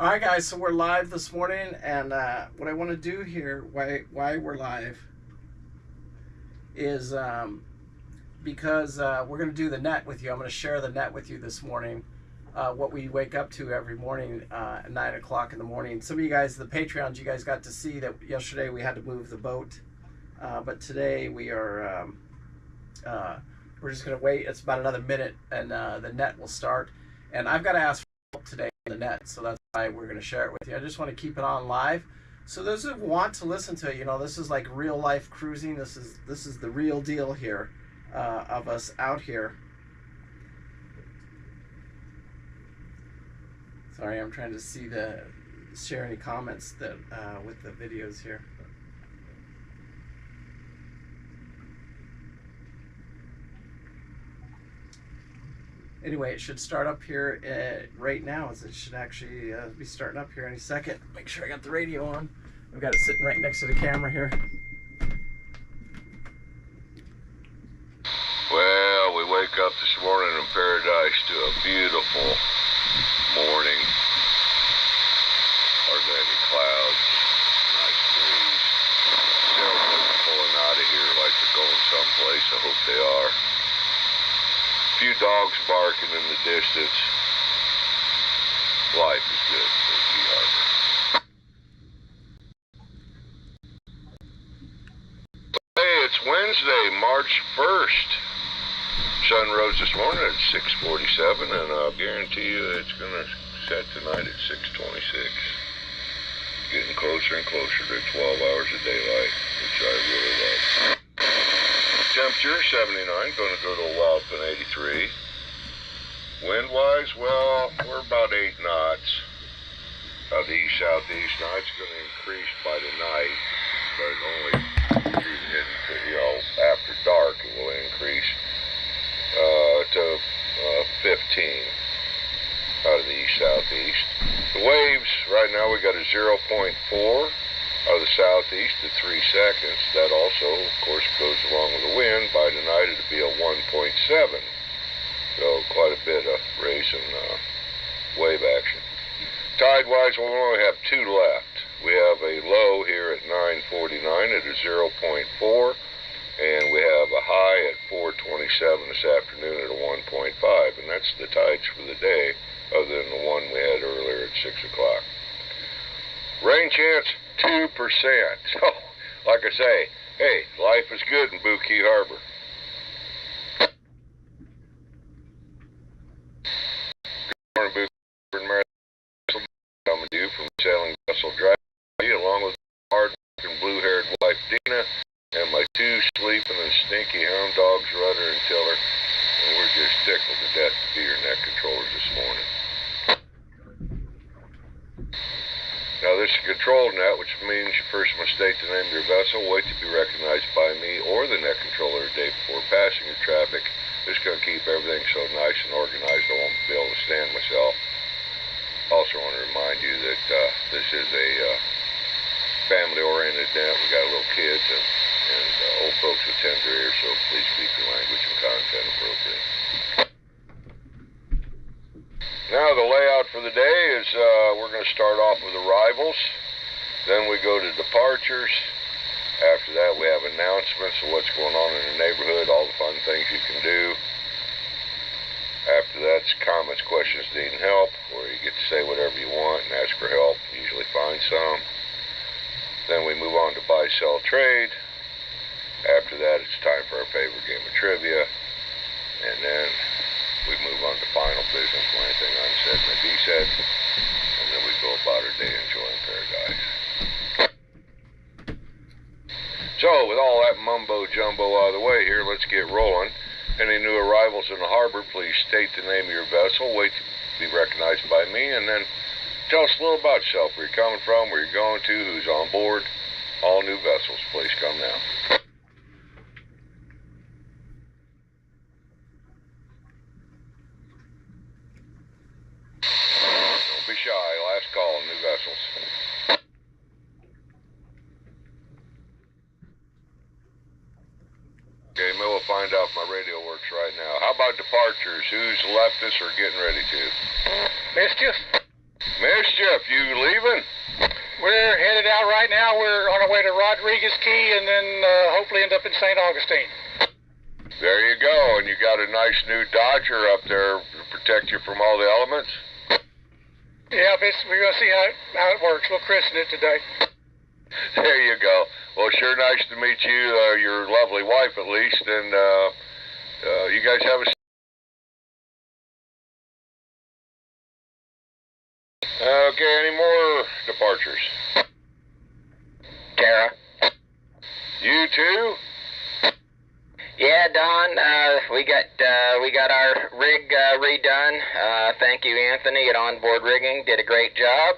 All right, guys, so we're live this morning, and what I want to do here, why we're live, is because we're going to do the net with you. I'm going to share the net with you this morning, what we wake up to every morning at 9 o'clock in the morning. Some of you guys, the Patreons, you guys got to see that yesterday we had to move the boat, but today we're just going to wait. It's about another minute, and the net will start. And I've got to ask for help today on the net, so that's why we're going to share it with you. I just want to keep it on live. So those who want to listen to it, you know, this is like real life cruising. This is the real deal here of us out here. Sorry, I'm trying to share any comments that with the videos here. Anyway, it should start up here right now. It should actually be starting up here any second. Make sure I got the radio on. I've got it sitting right next to the camera here. Well, we wake up this morning in paradise to a beautiful morning. Hardly any clouds. Nice breeze. Sailboats pulling out of here like they're going someplace. I hope they are. A few dogs barking in the distance. Life is good for Key Harbor. Hey, it's Wednesday, March 1st. Sun rose this morning at 6:47, and I'll guarantee you it's going to set tonight at 6:26. Getting closer and closer to 12 hours of daylight, which I really love. Temperature 79, going to go to a wild pin 83. Wind-wise, well, we're about 8 knots. Out the east-southeast. Now it's going to increase by the night, but only after dark it will increase to 15 out of the east-southeast. The waves, right now we got a 0.4. Out of the southeast at 3 seconds. That also, of course, goes along with the wind. By tonight, it'll be a 1.7. So quite a bit of raise in wave action. Tide-wise, we'll only have 2 left. We have a low here at 9:49 at a 0.4, and we have a high at 4:27 this afternoon at a 1.5, and that's the tides for the day, other than the one we had earlier at 6 o'clock. Rain chance, 2%. So, like I say, hey, life is good in Key Harbor. Good morning, Key Harbor. Coming to you from Sailing Vessel Drive, along with hard-working blue-haired wife Dina, and my 2 sleeping and stinky hound dogs, Rudder and Tiller, and we're just tickled to death to be your net controllers this morning. Now this is a control net, which means you first must state the name of your vessel, wait to be recognized by me or the net controller a day before passing your traffic. This is going to keep everything so nice and organized I won't be able to stand myself. Also want to remind you that this is a family-oriented net. We got little kids and old folks with tender ears, so please keep your language and content appropriate. Now the layout for the day is we're going to start off with arrivals, then we go to departures. After that we have announcements of what's going on in the neighborhood, all the fun things you can do. After that's comments, questions, needing help, where you get to say whatever you want and ask for help, usually find some. Then we move on to buy, sell, trade. After that it's time for our favorite game of trivia, and then we move on to final business when anything unsaid may be said, and then we go about our day enjoying paradise. So, with all that mumbo-jumbo out of the way here, let's get rolling. Any new arrivals in the harbor, please state the name of your vessel, wait to be recognized by me, and then tell us a little about yourself, where you're coming from, where you're going to, who's on board. All new vessels, please come now. Be shy, last call, new vessels. Okay, we'll find out if my radio works right now. How about departures? Who's left us or getting ready to? Mischief. Mischief. ship? You leaving? We're headed out right now. We're on our way to Rodriguez Key and then hopefully end up in St. Augustine. There you go. And you got a nice new Dodger up there to protect you from all the elements? Yeah, we're going to see how it works. We'll christen it today. There you go. Well, sure nice to meet you, your lovely wife at least, and you guys have a... Okay, any more departures? Tara. You too? Yeah, Don, we got our rig redone. Thank you, Anthony, at Onboard Rigging. Did a great job.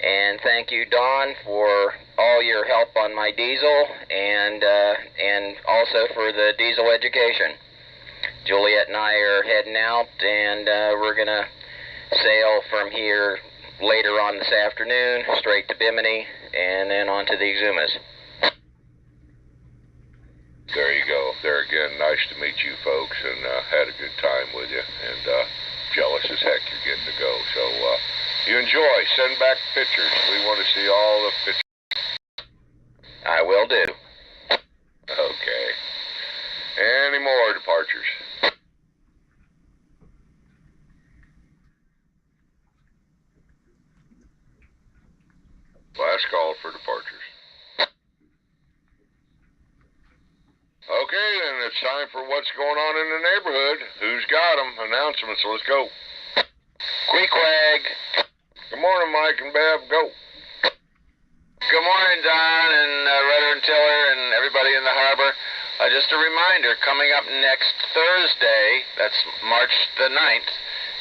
And thank you, Don, for all your help on my diesel and also for the diesel education. Juliet and I are heading out, and we're going to sail from here later on this afternoon, straight to Bimini, and then on to the Exumas. There you go. There again, nice to meet you folks, and had a good time with you, and jealous as heck you're getting to go. So you enjoy. Send back pictures. We want to see all the pictures. I will do. Okay. Any more departures? Last call for departures. Okay, then it's time for what's going on in the neighborhood. Who's got them? Announcements. Let's go. Queequeg. Good morning, Mike and Bev. Go. Good morning, Don and Rudder and Tiller and everybody in the harbor. Just a reminder, coming up next Thursday, that's March the 9th,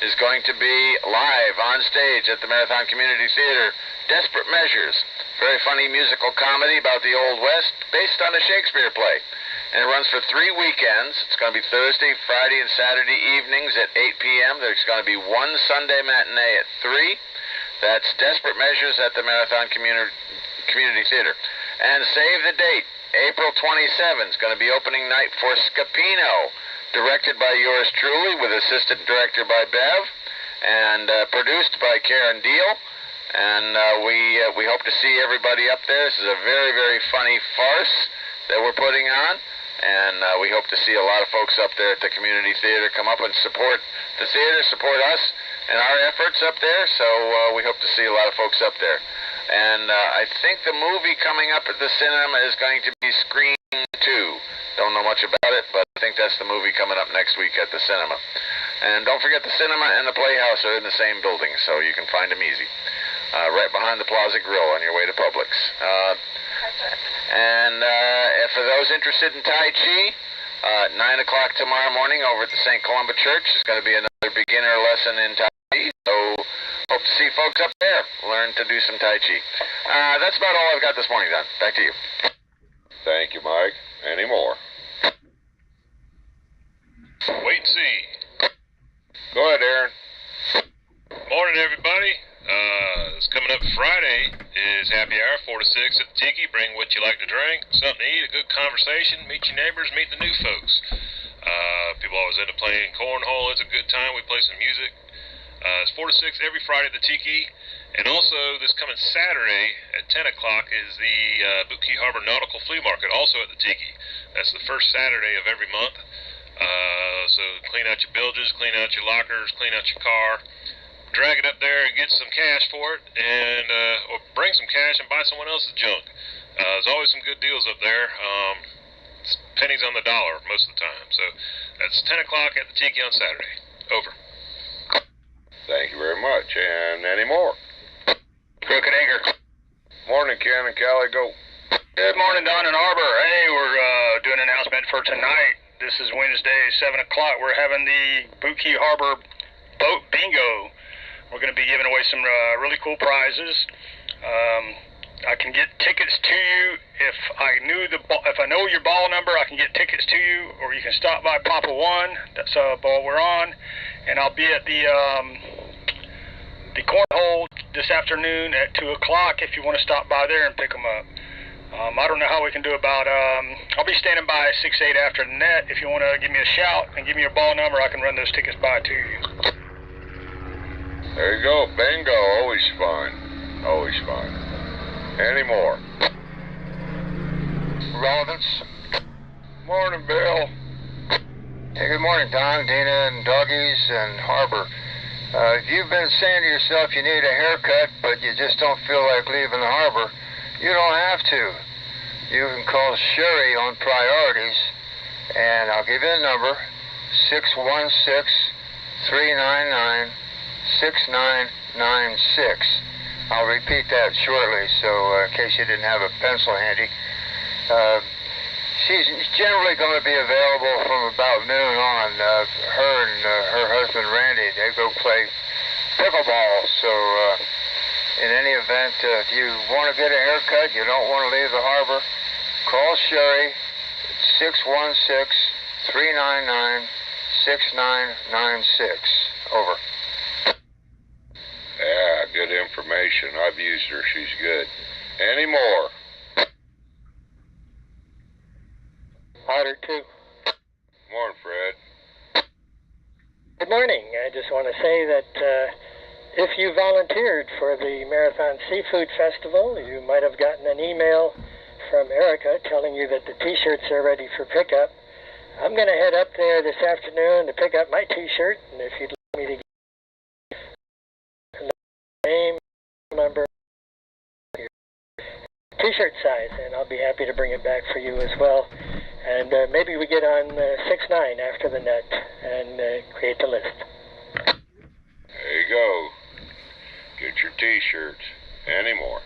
is going to be live on stage at the Marathon Community Theater, Desperate Measures. Very funny musical comedy about the Old West based on a Shakespeare play. And it runs for 3 weekends. It's going to be Thursday, Friday, and Saturday evenings at 8 p.m. There's going to be one Sunday matinee at 3. That's Desperate Measures at the Marathon Community Theater. And save the date. April 27th is going to be opening night for Scapino, directed by yours truly, with assistant director by Bev, and produced by Karen Deal. And we hope to see everybody up there. This is a very, very funny farce that we're putting on. And we hope to see a lot of folks up there at the community theater come up and support the theater, support us and our efforts up there. So we hope to see a lot of folks up there. And I think the movie coming up at the cinema is going to be Scream 2. Don't know much about it, but I think that's the movie coming up next week at the cinema. And don't forget the cinema and the Playhouse are in the same building, so you can find them easy. Right behind the Plaza Grill on your way to Publix. And for those interested in Tai Chi, 9 o'clock tomorrow morning over at the St. Columba Church is going to be another beginner lesson in Tai Chi. So hope to see folks up there learn to do some Tai Chi. That's about all I've got this morning, Don. Back to you. Thank you, Mike. Any more? Wait and see. Go ahead, Aaron. Morning, everybody. It's coming up Friday is happy hour, 4 to 6 at the Tiki. Bring what you like to drink, something to eat, a good conversation, meet your neighbors, meet the new folks. People always end up playing cornhole. It's a good time. We play some music. It's 4 to 6 every Friday at the Tiki. And also this coming Saturday at 10 o'clock is the Boot Key Harbor Nautical Flea Market, also at the Tiki. That's the first Saturday of every month. So clean out your bilges, clean out your lockers, clean out your car. Drag it up there and get some cash for it, and or bring some cash and buy someone else's junk. There's always some good deals up there. It's pennies on the dollar most of the time. So that's 10 o'clock at the Tiki on Saturday. Over. Thank you very much. And any more? Crooked Anchor. Morning, Ken and Callie. Go. Good morning, Don and Arbor. Hey, we're doing an announcement for tonight. This is Wednesday, 7 o'clock. We're having the Boot Key Harbor Boat Bingo. We're going to be giving away some really cool prizes. I can get tickets to you if I know your ball number. I can get tickets to you, or you can stop by Papa One. That's a ball we're on, and I'll be at the cornhole this afternoon at 2 o'clock. If you want to stop by there and pick them up. I don't know how we can do about. I'll be standing by 6-8 after the net. If you want to give me a shout and give me your ball number, I can run those tickets by to you. There you go. Bingo. Always fun. Always fun. Any more? Relevance. Morning, Bill. Hey, good morning, Don, Dina, and doggies, and Harbor. If you've been saying to yourself you need a haircut, but you just don't feel like leaving the harbor, you don't have to. You can call Sherry on priorities, and I'll give you the number, 616-399-6996. I'll repeat that shortly, so in case you didn't have a pencil handy. She's generally going to be available from about noon on. Her and her husband Randy, they go play pickleball. So in any event, if you want to get a haircut, you don't want to leave the harbor, call Sherry at 616-399-6996. Over. Yeah, good information. I've used her. She's good. Any more? Otter 2. Morning, Fred. Good morning. I just want to say that if you volunteered for the Marathon Seafood Festival, you might have gotten an email from Erica telling you that the t-shirts are ready for pickup. I'm going to head up there this afternoon to pick up my t-shirt, and if you'd like me to get a name, number, your t-shirt size, and I'll be happy to bring it back for you as well. And maybe we get on 6-9 after the net and create the list. There you go. Get your t-shirts. Any more?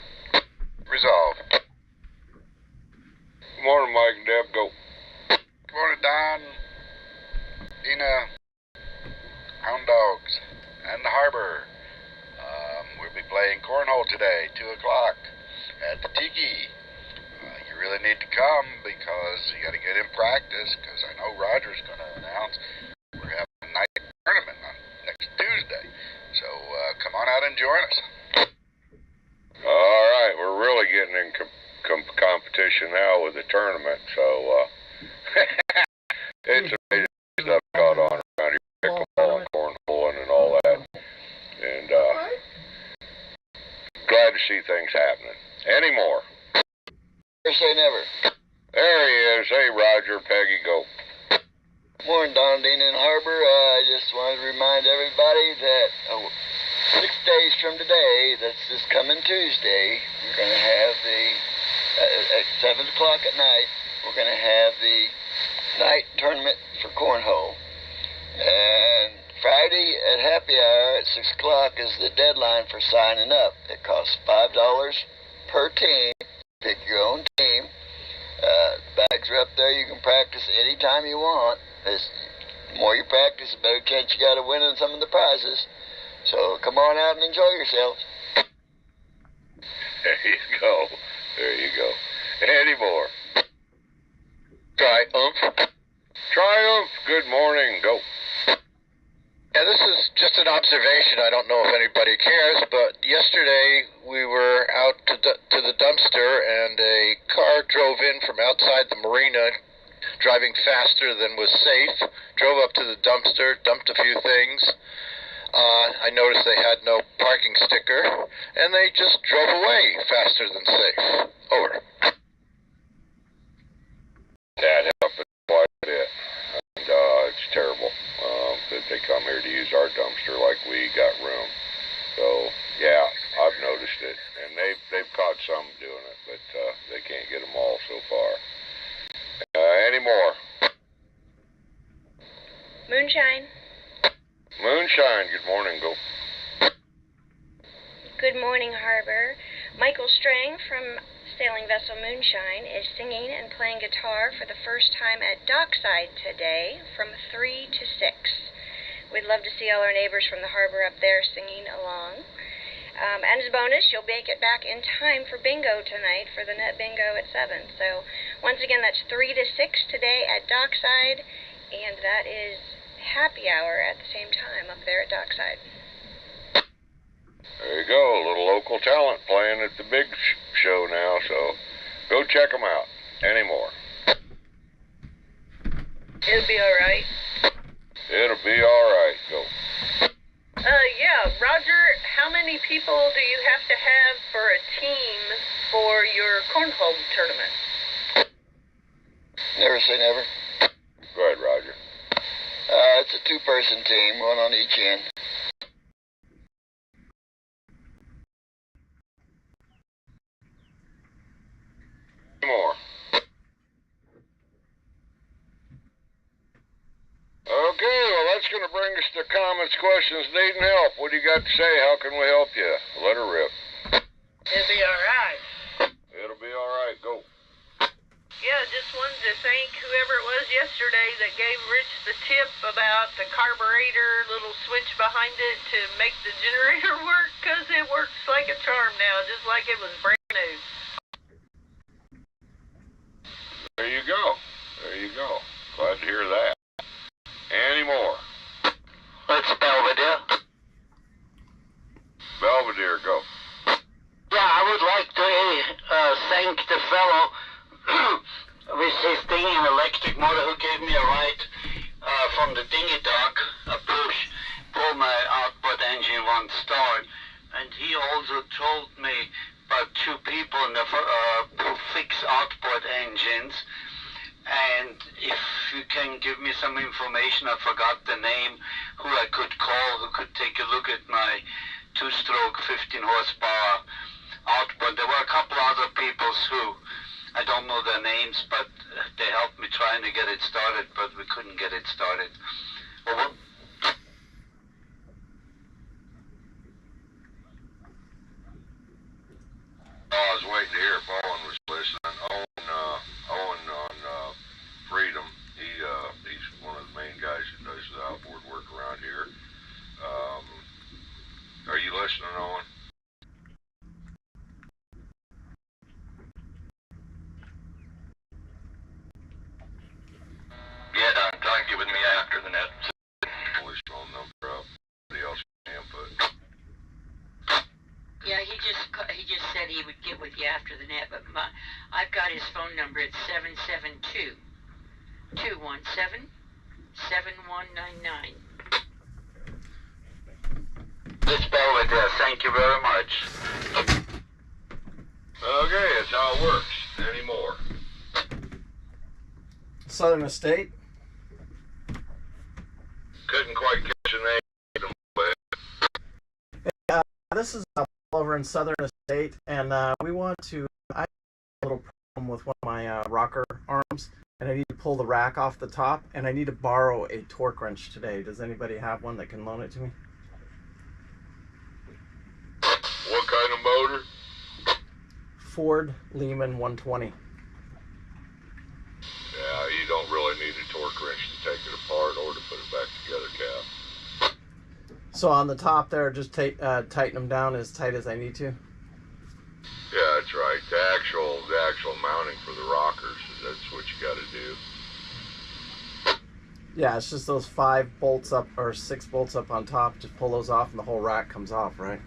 Resolve. Good morning, Mike and Deb. Go. Good morning, Don, Dina, Hound Dogs, and the Harbor. We'll be playing cornhole today, 2 o'clock, at the Tiki. You really need to come because you got to get in practice, because I know Roger's going to announce we're having a night tournament on next Tuesday. So come on out and join us. All right, we're really getting in competition now with the tournament, so it's amazing stuff caught on around here, pickleball and cornholing and all that, and glad to see things happening. Any more? Never say never. There he is. Hey, Roger, Peggy, go. Morning, Don, Dina, and Harbor. I just wanted to remind everybody that 6 days from today, that's this coming Tuesday, we're going to have at 7 o'clock at night, we're going to have the night tournament for cornhole. And Friday at happy hour at 6 o'clock is the deadline for signing up. It costs $5 per team. Pick your own team. The bags are up there. You can practice anytime you want. The more you practice, the better chance you got of winning some of the prizes. So come on out and enjoy yourselves. There you go. There you go. Any more? Triumph. Triumph, good morning. Go. Yeah, this is just an observation. I don't know if anybody cares, but yesterday we were out to the dumpster, and a car drove in from outside the marina, driving faster than was safe, drove up to the dumpster, dumped a few things. I noticed they had no parking sticker, and they just drove away faster than safe. Over. That happened quite a bit, and it's terrible that they come here to use our dumpster like we got room. So yeah, I've noticed it, and they've caught some doing it, but they can't get them all so far. Any more? Moonshine. Moonshine, good morning. Go. Good morning, Harbor. Michael Strang from Sailing Vessel Moonshine is singing and playing guitar for the first time at Dockside today from 3 to 6. We'd love to see all our neighbors from the harbor up there singing along. And as a bonus, you'll make it back in time for bingo tonight for the net bingo at 7. So once again, that's 3 to 6 today at Dockside, and that is happy hour at the same time up there at Dockside. There you go, a little local talent playing at the big show now, so go check them out. Any more? It'll be all right. It'll be all right. Go. Yeah, Roger, how many people do you have to have for a team for your cornhole tournament? Never say never. Go ahead, Roger. It's a two-person team, one on each end. More. Okay, well, that's going to bring us to comments, questions, needing help. What do you got to say? How can we help you? Let her rip. It'll be alright. It'll be all right. Go. Yeah, just wanted to thank whoever it was yesterday that gave Rich the tip about the carburetor little switch behind it to make the generator work, because it works like a charm now, just like it was brand new. There you go. There you go. Glad to hear that. Any more? That's Belvedere. Belvedere, go. Yeah, I would like to thank the fellow with his dinghy and electric motor who gave me a ride from the dinghy dock, a push, pull my outboard engine one start. And he also told me about two people in the, who fix outboard engines. And if you can give me some information, I forgot the name, who I could call, who could take a look at my two-stroke 15 horsepower outboard. There were a couple other people who, I don't know their names, but they helped me trying to get it started, but we couldn't get it started. Over. I was waiting to hear if Owen was listening. Owen on Freedom. He's one of the main guys who does the outboard work around here. Are you listening, Owen? Yeah, Don, Don, get with me after the net. Pull his phone number up. Somebody else can input. Yeah, he just said he would get with you after the net, but I've got his phone number at 772-217-7199. This Belvedere, thank you very much. Okay, that's how it works. Any more? Southern Estate. Couldn't quite catch a name. This is over in Southern Estate, and we want to. I have a little problem with one of my rocker arms, and I need to pull the rack off the top, and I need to borrow a torque wrench today. Does anybody have one that can loan it to me? What kind of motor? Ford Lehman 120. Yeah, you don't really need a torque wrench to take it apart or to put it back together, Cap. So on the top there, just tighten them down as tight as I need to. Yeah, that's right. The actual mounting for the rockers, that's what you got to do. Yeah, it's just those 5 bolts up or 6 bolts up on top. Just pull those off, and the whole rack comes off, right?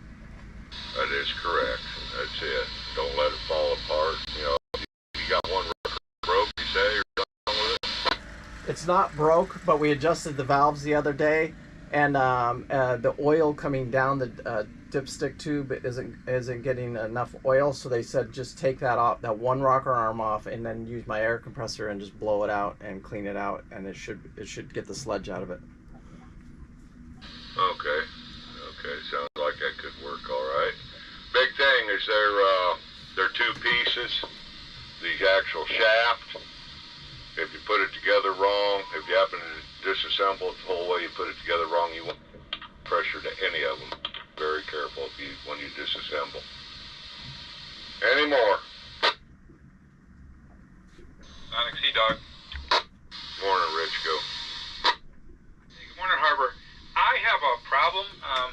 That is correct. That's it. Don't let it fall apart. You know, you got one rocker broke, you say, or something with it? It's not broke, but we adjusted the valves the other day, and the oil coming down the dipstick tube isn't getting enough oil, so they said just take that off, that one rocker arm off, and then use my air compressor and just blow it out and clean it out, and it should get the sludge out of it. Okay. Sounds like that could work all right. Big thing is they're 2 pieces. The actual shaft. If you put it together wrong, if you happen to disassemble it the whole way you put it together wrong, you won't pressure to any of them. Very careful when you disassemble. Any more? Sonic Sea Dog. Morning, Rich. Go. Hey, good morning, Harbor. I have a problem.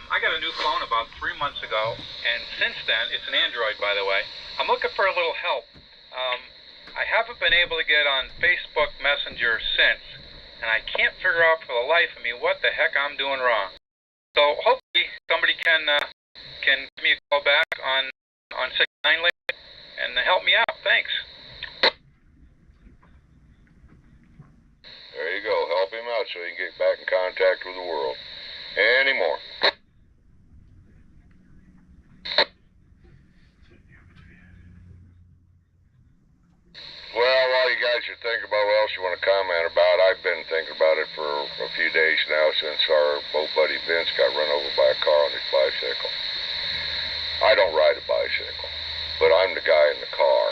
I got a new phone about 3 months ago, and since then, it's an Android, by the way. I'm looking for a little help. I haven't been able to get on Facebook Messenger since, and I can't figure out for the life of me what the heck I'm doing wrong. So hopefully somebody can give me a call back on 69 later and help me out. Thanks. There you go. Help him out so he can get back in contact with the world. Any more? guys are thinking about what else you want to comment about, I've been thinking about it for a few days now since our boat buddy Vince got run over by a car on his bicycle. I don't ride a bicycle, but I'm the guy in the car.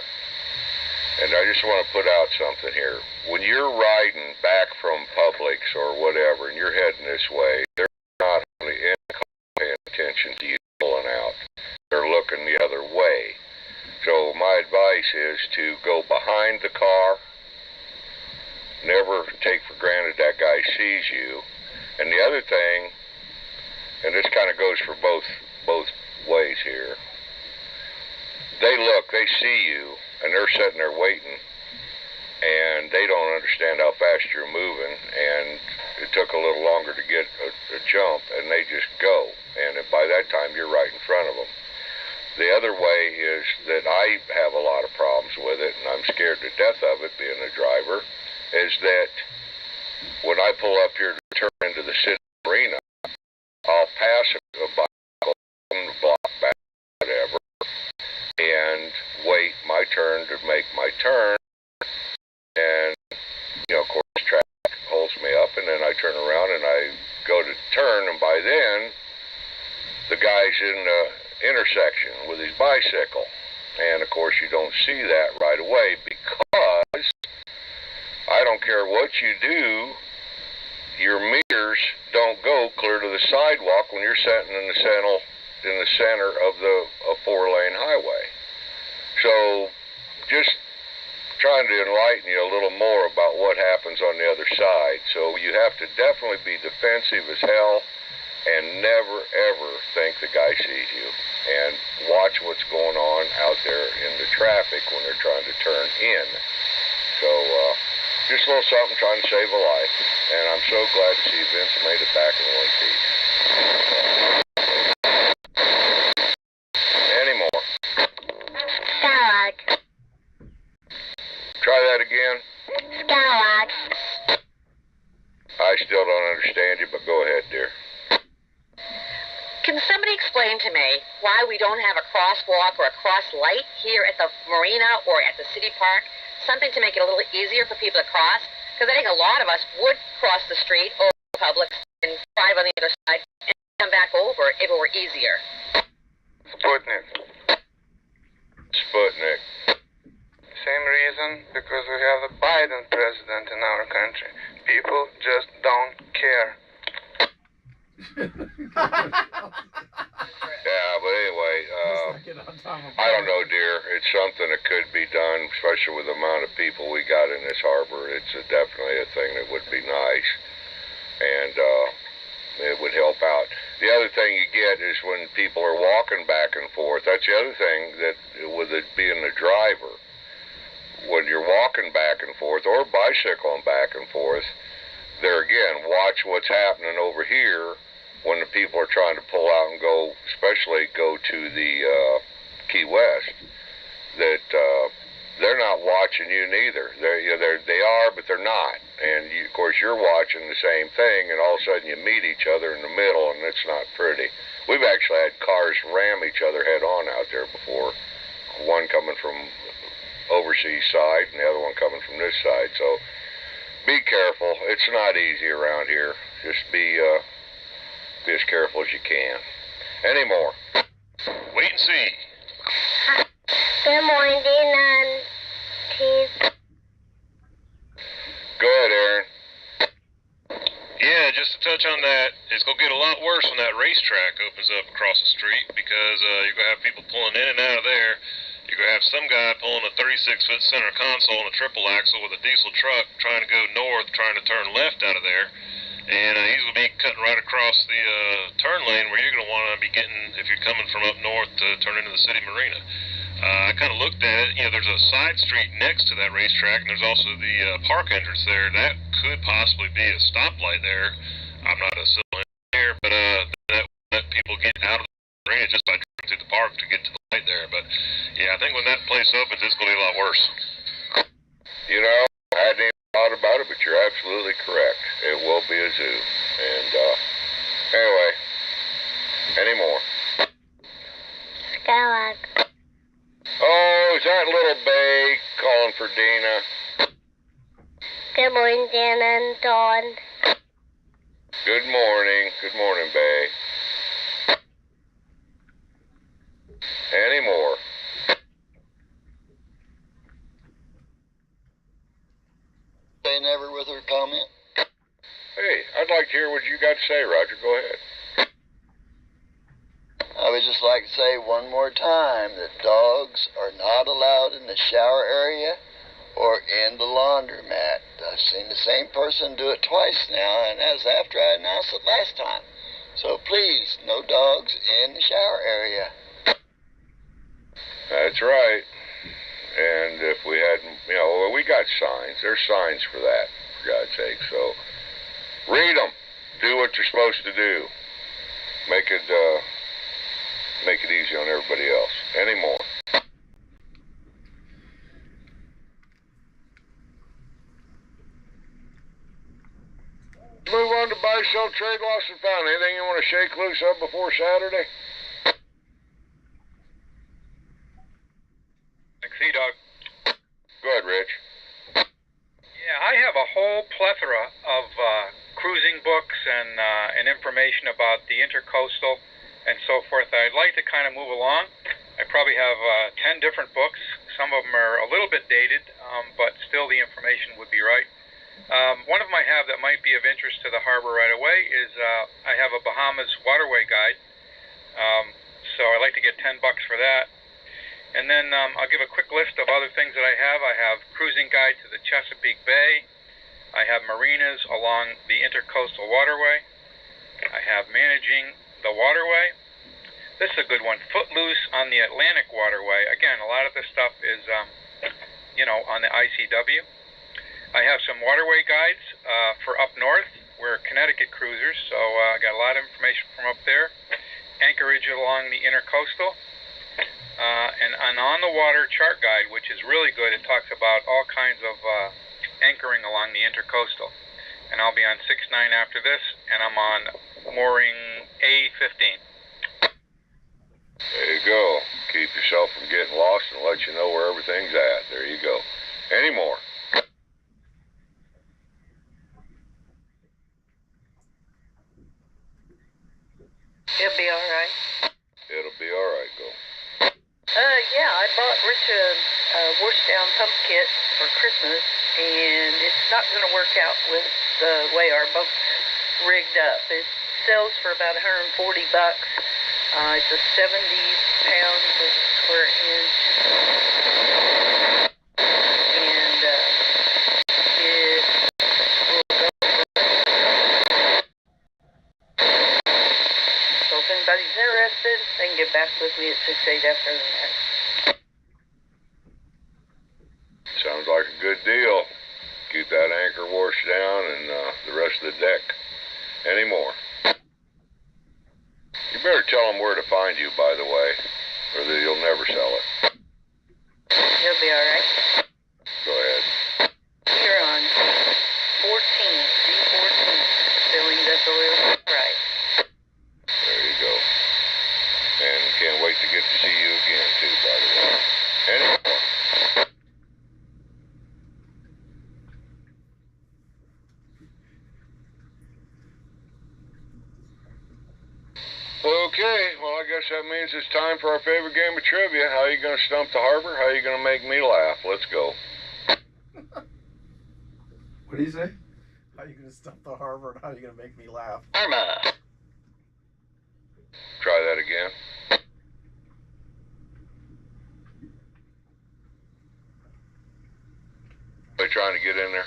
And I just want to put out something here. When you're riding back from Publix or whatever, and you're heading this way, they're not only in the car paying attention to you pulling out. They're looking the other way. So my advice is to go behind the car. Never take for granted that guy sees you. And the other thing, and this kind of goes for both ways here, they look, they see you, and they're sitting there waiting, and they don't understand how fast you're moving, and it took a little longer to get a jump, and they just go. And by that time, you're right in front of them. The other way is that I have a lot of problems with it, and I'm scared to death of it, being a driver, is that when I pull up here to turn into the city marina, I'll pass a bicycle on the block back, whatever, and wait my turn to make my turn, and, you know, of course, traffic holds me up, and then I turn around and I go to turn, and by then, the guy's in the intersection with his bicycle, and of course you don't see that right away because I don't care what you do, your meters don't go clear to the sidewalk when you're sitting in the center of a 4-lane highway. So just trying to enlighten you a little more about what happens on the other side. So you have to definitely be defensive as hell and never ever think the guy sees you, and watch what's going on out there in the traffic when they're trying to turn in. So just a little something trying to save a life, and I'm so glad to see Vince made it back in one piece. Any more? Starlink. Try that again. Starlink. I still don't understand you, but go ahead, dear. Can somebody explain to me why we don't have a crosswalk or a cross light here at the marina or at the city park? Something to make it a little easier for people to cross? Because I think a lot of us would cross the street or Publix and drive on the other side and come back over if it were easier. Sputnik. Sputnik. Same reason, because we have a Biden president in our country. People just don't care. Yeah, but anyway, I don't know, dear. It's something that could be done, especially with the amount of people we got in this harbor. It's definitely a thing that would be nice, and it would help out. The other thing you get is when people are walking back and forth. That's the other thing, that with it being the driver, when you're walking back and forth or bicycling back and forth, there again, watch what's happening over here when the people are trying to pull out and go, especially go to the Key West, that they're not watching you neither. They are, but they're not. And of course, you're watching the same thing, and all of a sudden you meet each other in the middle, and it's not pretty. We've actually had cars ram each other head on out there before, one coming from overseas side and the other one coming from this side. So be careful. It's not easy around here. Just be as careful as you can. Any more? Wait and see. Good morning, Team. Go ahead, Aaron. Yeah, just to touch on that, it's going to get a lot worse when that racetrack opens up across the street, because you're going to have people pulling in and out of there. You're going to have some guy pulling a 36-foot center console on a triple axle with a diesel truck trying to go north, trying to turn left out of there. And he's going to be cutting right across the turn lane where you're going to want to be getting if you're coming from up north to turn into the city marina. I kind of looked at it. You know, there's a side street next to that racetrack, and there's also the park entrance there. That could possibly be a stoplight there. I'm not a civil engineer, but that would let people get out of the marina just by driving through the park to get to the light there. But yeah, I think when that place opens, it's going to be a lot worse. You know, I hadn't even thought about it, but you're absolutely correct. It will be a zoo. And anyway, any more? Skylark. Oh, is that little Bay calling for Dina? Good morning, Dan and Dawn. Good morning. Good morning, Bay. Any more? They never with her comment. Hey, I'd like to hear what you got to say, Roger. Go ahead. I would just like to say one more time that dogs are not allowed in the shower area or in the laundromat. I've seen the same person do it twice now, and that was after I announced it last time. So please, no dogs in the shower area. That's right. And if we hadn't, well, we got signs. There's signs for that, for God's sake. So read them. Do what you're supposed to do. Make it easy on everybody else. Any more? Move on to buy, sell, trade, lost, and found. Anything you want to shake loose up before Saturday? See, Doug. Go ahead, Rich. Yeah, I have a whole plethora of cruising books and information about the intercoastal and so forth. I'd like to kind of move along. I probably have 10 different books. Some of them are a little bit dated, but still the information would be right. One of them I have that might be of interest to the harbor right away is I have a Bahamas waterway guide. So I'd like to get $10 for that. And then I'll give a quick list of other things that I have. I have Cruising Guide to the Chesapeake Bay. I have Marinas along the Intercoastal Waterway. I have Managing the Waterway. This is a good one. Footloose on the Atlantic Waterway. Again, a lot of this stuff is, on the ICW. I have some waterway guides for up north. We're Connecticut cruisers, so I got a lot of information from up there. Anchorage along the Intercoastal. And an on-the-water chart guide, which is really good. It talks about all kinds of anchoring along the Intercoastal. And I'll be on 6-9 after this, and I'm on mooring A15. There you go. Keep yourself from getting lost and let you know where everything's at. There you go. Any more? It'll be all right. It'll be all right. Go. Yeah, I bought Rich a wash-down pump kit for Christmas, and it's not going to work out with the way our boat's rigged up. It sells for about $140. It's a 70 pounds per square inch, and it will go. So if anybody's interested, they can get back with me at 6-8 after that. Sounds like a good deal. Keep that anchor washed down and the rest of the deck. Any more? You better tell them where to find you, by the way, or that you'll never sell it. It'll be all right. Go ahead. You're on 14, G14, filling vessel right. There you go. And can't wait to get to see you again, too, by the way. Any more? Okay, well, I guess that means it's time for our favorite game of trivia. How are you going to stump the harbor? How are you going to make me laugh? Let's go. What do you say? How are you going to stump the harbor and how are you going to make me laugh? Irma. Try that again. Are they trying to get in there?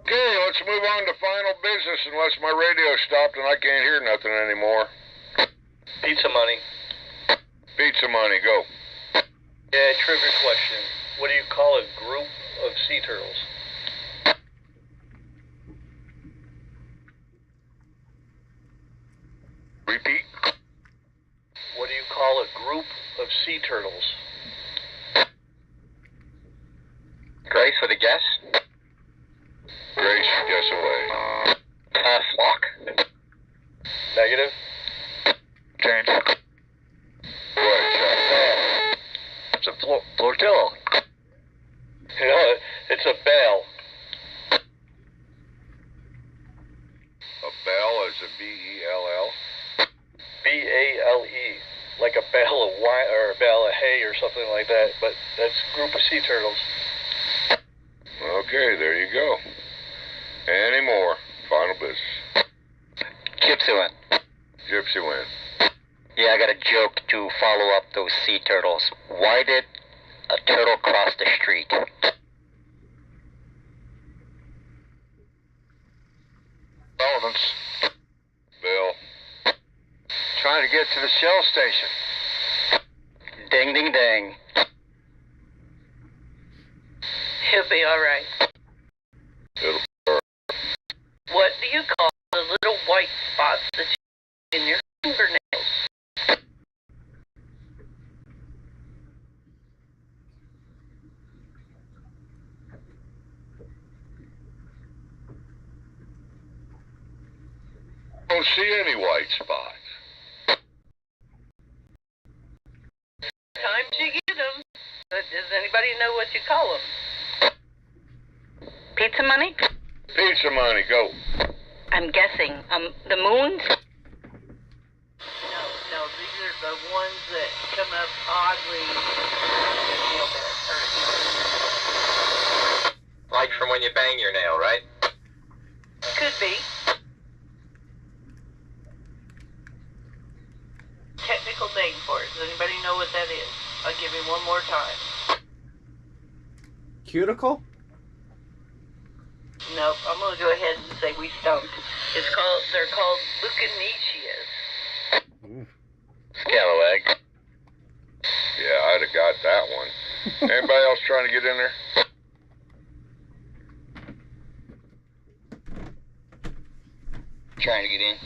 Okay, let's move on to final business unless my radio stopped and I can't hear nothing anymore. Pizza money. Pizza money, go. Yeah, trivia question. What do you call a group of sea turtles? Repeat. What do you call a group of sea turtles? Grace with a guess? Grace, guess away. Flock? Negative. James. Go ahead, Chuck. like a bale of wine or a bale of hay or something like that, but that's a group of sea turtles. Okay, there you go. Any more? Final business. Gypsy win. Gypsy win. Yeah, I got a joke to follow up those sea turtles. Why did a turtle cross the street? Relevance. Bill. Trying to get to the Shell station. Ding, ding, ding. He'll be all right. It'll What do you call the little white spots that you in your fingernails? don't see any white spots. Times you get them. But does anybody know what you call them? Pizza money? Pizza money, go. I'm guessing. The moons? No, these are the ones that come up oddly. Like from when you bang your nail, right? Could be. Technical name for it. Does anybody know what that is? I'll give you one more time. Cuticle? Nope, I'm going to go ahead and say we stumped. They're called Bucanichias. Scalawag. Yeah, I'd have got that one. Anybody else trying to get in there? Trying to get in.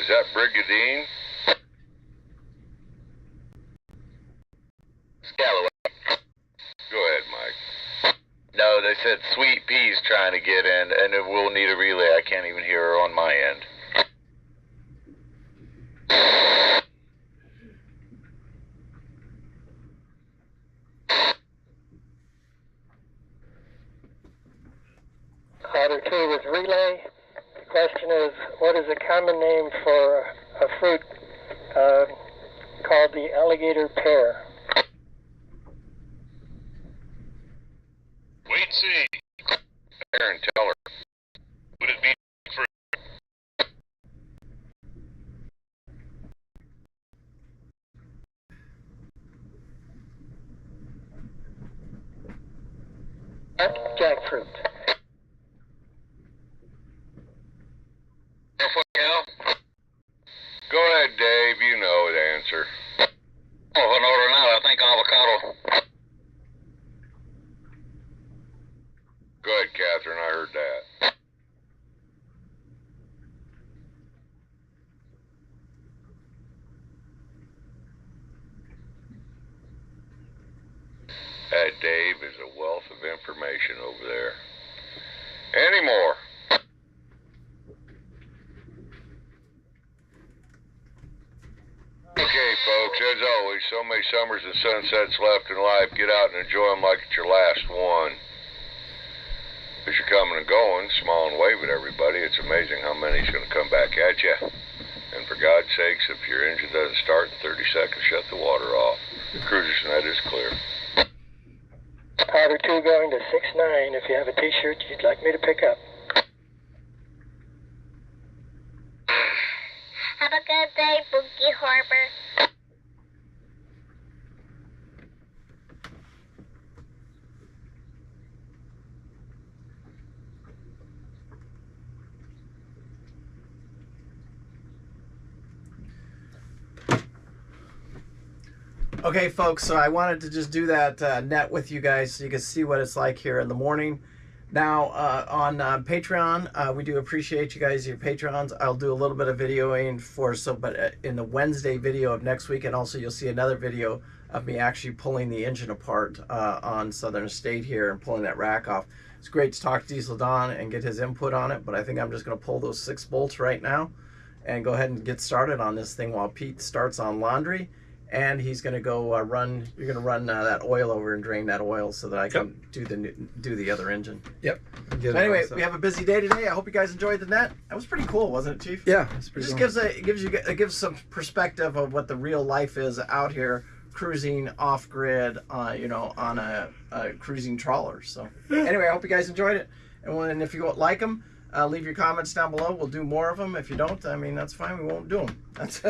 Is that Brigadine? Scalawag. Go ahead, Mike. No, they said Sweet Pea's trying to get in, and it will need a relay. I can't even hear her on my end. Order 2 with relay. The question is, what is a common name for a fruit called the alligator pear? Wait and see. Aaron, tell her. Would it be for Jackfruit. Go ahead, Dave. You know the answer. Oh, in order now, I think avocado. Go ahead, Catherine. I heard that. That Dave is a wealth of information over there. Any more? Okay, folks, as always, so many summers and sunsets left in life. Get out and enjoy them like it's your last one. As you're coming and going, smile and wave at everybody. It's amazing how many's going to come back at you. And for God's sakes, if your engine doesn't start in 30 seconds, shut the water off. The cruiser's net is clear. Order 2 going to 6-9 if you have a t-shirt you'd like me to pick up. Have a good day, Bookie Harbor. Okay, folks, so I wanted to just do that net with you guys so you can see what it's like here in the morning. Now, on Patreon, we do appreciate you guys, your Patrons. I'll do a little bit of videoing but in the Wednesday video of next week, and also you'll see another video of me actually pulling the engine apart on Southern Estate here and pulling that rack off. It's great to talk to Diesel Don and get his input on it, but I think I'm just going to pull those 6 bolts right now and go ahead and get started on this thing while Pete starts on laundry. and he's going to go run. You're going to run that oil over and drain that oil so that I can do the other engine. Yep. So anyway, we have a busy day today. I hope you guys enjoyed the net. That was pretty cool, wasn't it, Chief? Yeah, it's pretty It cool. just gives some perspective of what the real life is out here cruising off grid, you know, on a cruising trawler. So anyway, I hope you guys enjoyed it. And if you like them, leave your comments down below. We'll do more of them. If you don't, I mean, that's fine. We won't do them. That's